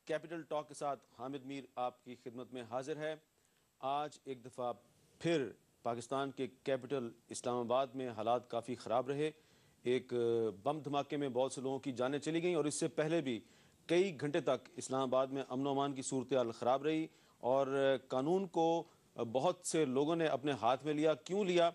Capital talk کے ساتھ حامد میر آپ کی خدمت میں حاضر ہے۔ آج ایک دفعہ پھر پاکستان کے کیپٹل اسلام آباد میں حالات کافی خراب رہے۔ ایک بم دھماکے میں بہت سے لوگوں کی جانیں چلی گئیں، اور اس سے پہلے بھی کئی گھنٹے تک اسلام آباد میں امن و امان کی صورتحال خراب رہی، اور قانون کو بہت سے لوگوں نے اپنے ہاتھ میں لیا۔ کیوں لیا؟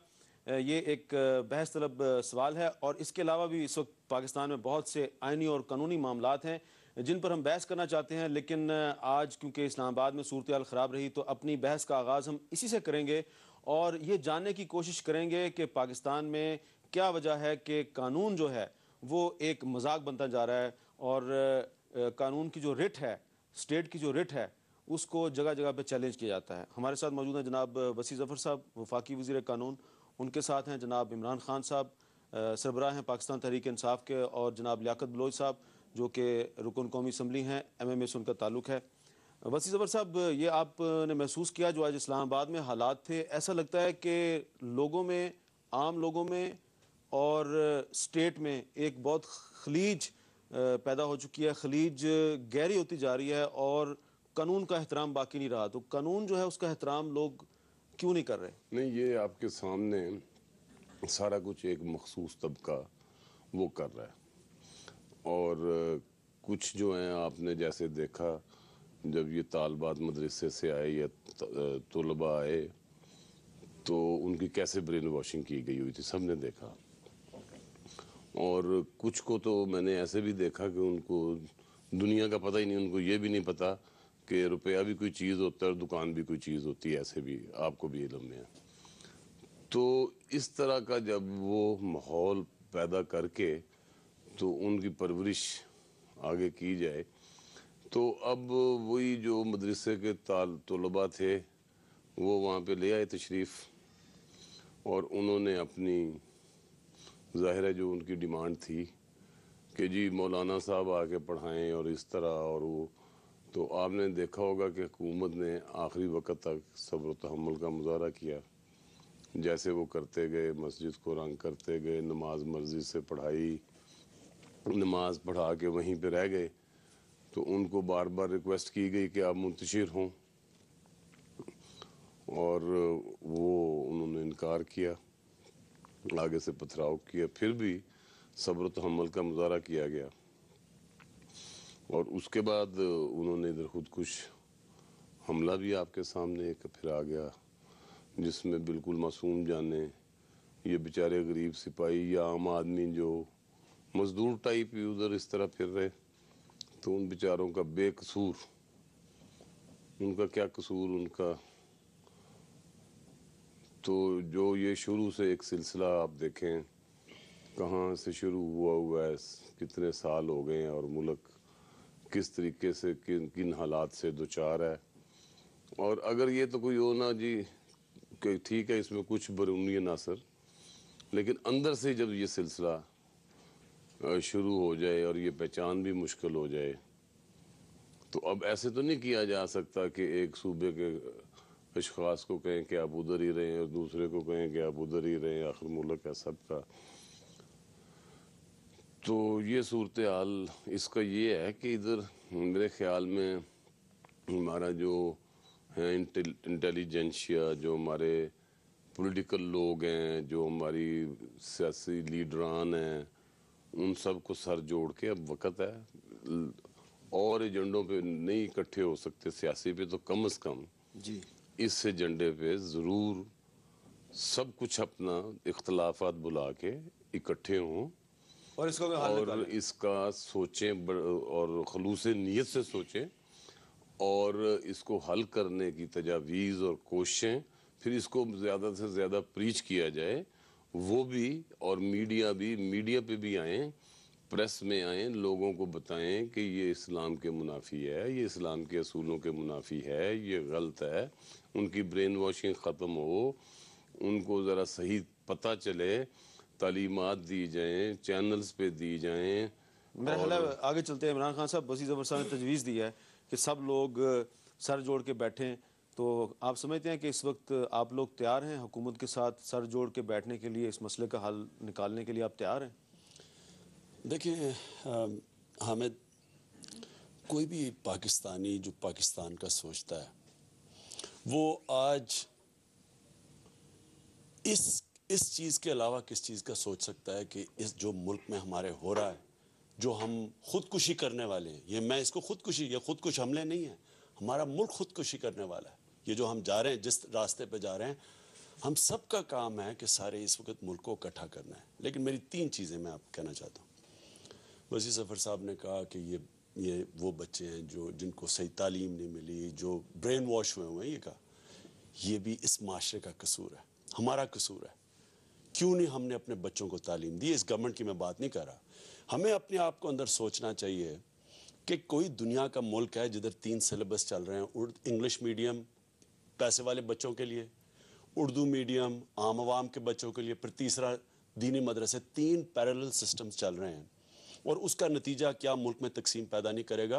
یہ ایک بحث طلب سوال ہے، اور اس کے علاوہ بھی اس وقت پاکستان میں بہت سے آئینی اور قانونی معاملات ہیں جن پر ہم بحث کرنا چاہتے ہیں، لیکن آج کیونکہ اسلام آباد میں صورتحال خراب رہی تو اپنی بحث کا آغاز ہم اسی سے کریں گے، اور یہ جاننے کی کوشش کریں گے کہ پاکستان میں کیا وجہ ہے کہ قانون جو ہے وہ ایک مذاق بنتا جا رہا ہے، اور قانون کی جو رٹ ہے، اسٹیٹ کی جو رٹ ہے، اس کو جگہ جگہ پہ چیلنج کیا جاتا ہے۔ ہمارے ساتھ موجود ہیں جناب وسیع ظفر صاحب، وفاقی وزیر قانون، ان کے ساتھ ہیں جناب عمران خان صاحب، سربراہ ہیں پاکستان تحریک انصاف کے، اور جناب لیاقت بلوچ صاحب جو کہ رکن قومی اسمبلی ہیں، MMA سے ان کا تعلق ہے۔ وسیع ظفر صاحب، یہ آپ نے محسوس کیا جو آج اسلام آباد میں حالات تھے، ایسا لگتا ہے کہ لوگوں میں، عام لوگوں میں اور اسٹیٹ میں ایک بہت خلیج پیدا ہو چکی ہے، خلیج گہری ہوتی جا رہی ہے، اور قانون کا احترام باقی نہیں رہا۔ تو قانون جو ہے اس کا احترام لوگ کیوں نہیں کر رہے؟ نہیں، یہ آپ کے سامنے سارا کچھ ایک مخصوص طبقہ وہ کر رہا ہے، اور کچھ جو ہیں آپ نے جیسے دیکھا جب یہ طالبات مدرسے سے آئے یا طلباء آئے تو ان کی کیسے برین واشنگ کی گئی ہوئی تھی، سب نے دیکھا۔ اور کچھ کو تو میں نے ایسے بھی دیکھا کہ ان کو دنیا کا پتہ ہی نہیں، ان کو یہ بھی نہیں پتا کہ روپیہ بھی کوئی چیز ہوتا ہے اور دکان بھی کوئی چیز ہوتی ہے، ایسے بھی آپ کو بھی علم ہے۔ تو اس طرح کا جب وہ ماحول پیدا کر کے تو ان کی پرورش آگے کی جائے، تو اب وہی جو مدرسے کے طلباء تھے وہ وہاں پہ لے آئے تشریف، اور انہوں نے اپنی ظاہر ہے جو ان کی ڈیمانڈ تھی کہ جی مولانا صاحب آ کے پڑھائیں اور اس طرح اور وہ، تو آپ نے دیکھا ہوگا کہ حکومت نے آخری وقت تک صبر و تحمل کا مظاہرہ کیا۔ جیسے وہ کرتے گئے، مسجد کو رنگ کرتے گئے، نماز مرضی سے پڑھائی، نماز پڑھا کے وہیں پہ رہ گئے، تو ان کو بار بار ریکویسٹ کی گئی کہ آپ منتشر ہوں، اور وہ انہوں نے انکار کیا، آگے سے پتھراؤ کیا، پھر بھی صبر و تحمل کا مظاہرہ کیا گیا، اور اس کے بعد انہوں نے ادھر خودکش حملہ بھی آپ کے سامنے ایک پھر آ گیا، جس میں بالکل معصوم جانیں، یہ بیچارے غریب سپاہی یا عام آدمی جو مزدور ٹائپ ہی ادھر اس طرح پھر رہے، تو ان بیچاروں کا بے قصور، ان کا کیا قصور ان کا، تو جو یہ شروع سے ایک سلسلہ آپ دیکھیں کہاں سے شروع ہوا ہے، کتنے سال ہو گئے ہیں، اور ملک کس طریقے سے کن حالات سے دوچار ہے۔ اور اگر یہ تو کوئی ہو نا جی کہ ٹھیک ہے اس میں کچھ بیرونی عناصر، لیکن اندر سے جب یہ سلسلہ شروع ہو جائے اور یہ پہچان بھی مشکل ہو جائے، تو اب ایسے تو نہیں کیا جا سکتا کہ ایک صوبے کے اشخاص کو کہیں کہ آپ ادھر ہی رہیں اور دوسرے کو کہیں کہ آپ ادھر ہی رہیں، آخر ملک ہے سب کا۔ تو یہ صورتحال اس کا یہ ہے کہ ادھر میرے خیال میں ہمارا جو ہے انٹیلیجنشیا، جو ہمارے پولیٹیکل لوگ ہیں، جو ہماری سیاسی لیڈران ہیں، ان سب کو سر جوڑ کے اب وقت ہے، اور ایجنڈوں پہ نہیں اکٹھے ہو سکتے سیاسی پہ، تو کم از کم جی اس ایجنڈے پہ ضرور سب کچھ اپنا اختلافات بلا کے اکٹھے ہوں، اور اس کو کوئی حل اور نکالیں۔ اس کا سوچیں اور خلوص نیت سے سوچیں، اور اس کو حل کرنے کی تجاویز اور کوششیں، پھر اس کو زیادہ سے زیادہ پریچ کیا جائے، وہ بھی، اور میڈیا پہ بھی آئیں، پریس میں آئیں، لوگوں کو بتائیں کہ یہ اسلام کے منافی ہے، یہ اسلام کے اصولوں کے منافی ہے، یہ غلط ہے، ان کی برین واشنگ ختم ہو، ان کو ذرا صحیح پتہ چلے، تعلیمات دی جائیں، چینلز پہ دی جائیں۔ میرا خیال ہے آگے چلتے ہیں عمران خان صاحب، وسیع ظفر صاحب نے تجویز دی ہے کہ سب لوگ سر جوڑ کے بیٹھیں، تو آپ سمجھتے ہیں کہ اس وقت آپ لوگ تیار ہیں حکومت کے ساتھ سر جوڑ کے بیٹھنے کے لیے، اس مسئلے کا حل نکالنے کے لیے آپ تیار ہیں؟ دیکھیں حامد، کوئی بھی پاکستانی جو پاکستان کا سوچتا ہے وہ آج اس چیز کے علاوہ کس چیز کا سوچ سکتا ہے کہ اس جو ملک میں ہمارے ہو رہا ہے، جو ہم خودکشی کرنے والے ہیں، یہ میں اس کو خودکشی، یہ خودکش حملے نہیں ہیں، ہمارا ملک خودکشی کرنے والا ہے. یہ جو ہم جا رہے ہیں، جس راستے پہ جا رہے ہیں، ہم سب کا کام ہے کہ سارے اس وقت ملک کو اکٹھا کرنا ہے. لیکن میری 3 چیزیں میں آپ کو کہنا چاہتا ہوں. وسیع ظفر صاحب نے کہا کہ یہ وہ بچے ہیں جن کو صحیح تعلیم نہیں ملی، جو برین واش ہوئے ہیں. یہ کہا یہ بھی اس معاشرے کا قصور ہے، ہمارا قصور ہے. کیوں نہیں ہم نے اپنے بچوں کو تعلیم دی؟ اس گورنمنٹ کی میں بات نہیں کر رہا. ہمیں اپنے آپ کو اندر سوچنا چاہیے کہ کوئی دنیا کا ملک ہے جدھر 3 سلیبس چل رہے ہیں، انگلش میڈیم پیسے والے بچوں کے لیے، اردو میڈیم عام عوام کے بچوں کے لیے، پھر تیسرا دینی مدرسے، 3 پیرلل سسٹمز چل رہے ہیں. اور اس کا نتیجہ کیا ملک میں تقسیم پیدا نہیں کرے گا؟